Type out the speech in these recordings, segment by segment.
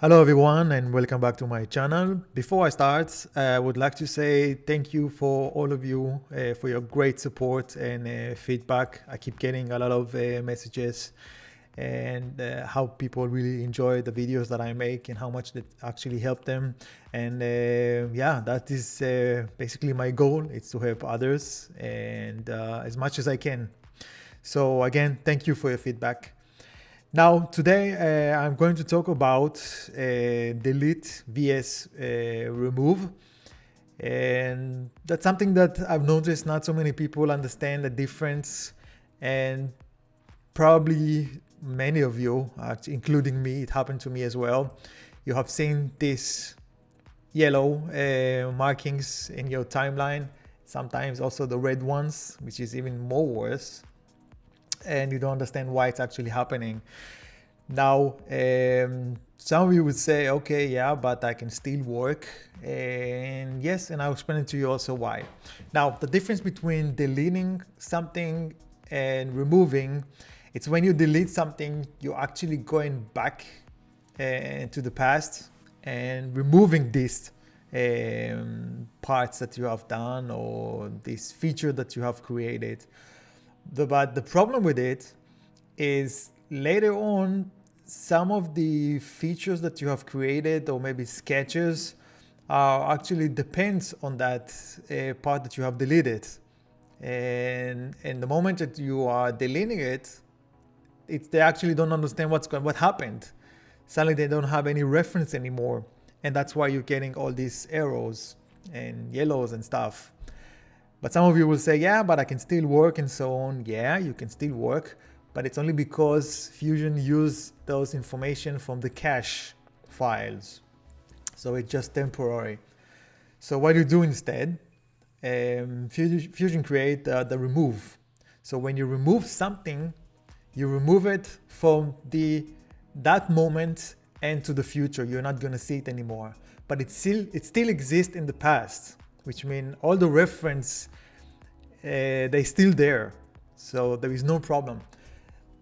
Hello everyone and welcome back to my channel. Before I start, I would like to say thank you for all of you for your great support and feedback. I keep getting a lot of messages and how people really enjoy the videos that I make and how much that actually help them. And yeah, that is basically my goal. It's to help others and as much as I can. So again, thank you for your feedback. Now, today I'm going to talk about delete vs remove. And that's something that I've noticed not so many people understand the difference. And probably many of you, including me, it happened to me as well. You have seen this yellow markings in your timeline, sometimes also the red ones, which is even more worse. And you don't understand why it's actually happening. Now, some of you would say, okay, yeah, but I can still work. And yes, and I'll explain to you also why. Now, the difference between deleting something and removing, it's when you delete something, you're actually going back to the past and removing these parts that you have done or this feature that you have created. But the problem with it is later on, some of the features that you have created or maybe sketches actually depends on that part that you have deleted. And the moment that you are deleting it, they actually don't understand what happened. Suddenly they don't have any reference anymore. And that's why you're getting all these arrows and yellows and stuff. But some of you will say, yeah, but I can still work and so on. Yeah, you can still work, but it's only because Fusion used those information from the cache files. So it's just temporary. So what you do instead, Fusion create the remove. So when you remove something, you remove it from that moment and to the future. You're not gonna see it anymore, but it still exists in the past, which means all the reference, they're still there. So there is no problem.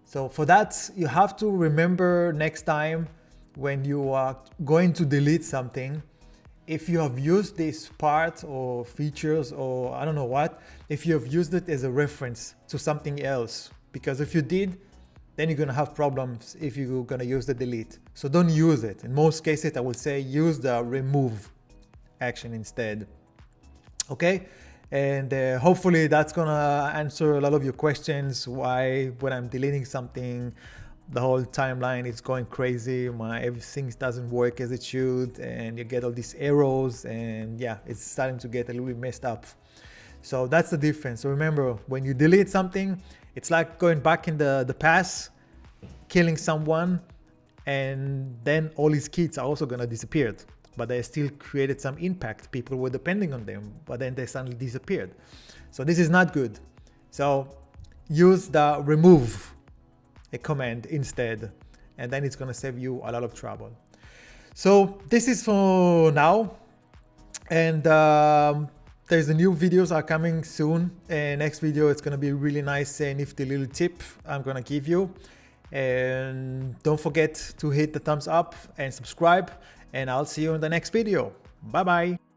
So for that, you have to remember next time when you are going to delete something, if you have used this part or features or I don't know what, if you have used it as a reference to something else, because if you did, then you're gonna have problems if you're gonna use the delete. So don't use it. In most cases, I would say use the remove action instead. Okay, and hopefully that's gonna answer a lot of your questions. Why when I'm deleting something, the whole timeline is going crazy, everything doesn't work as it should, and you get all these arrows, and yeah, it's starting to get a little bit messed up. So that's the difference. So remember, when you delete something, it's like going back in the past, killing someone, and then all his kids are also gonna disappear. But they still created some impact. People were depending on them, but then they suddenly disappeared. So this is not good. So use the remove command instead, and then it's gonna save you a lot of trouble. So this is for now. And there's the new videos are coming soon. Next video, it's gonna be a really nice nifty little tip I'm gonna give you. And don't forget to hit the thumbs up and subscribe, and I'll see you in the next video. Bye bye.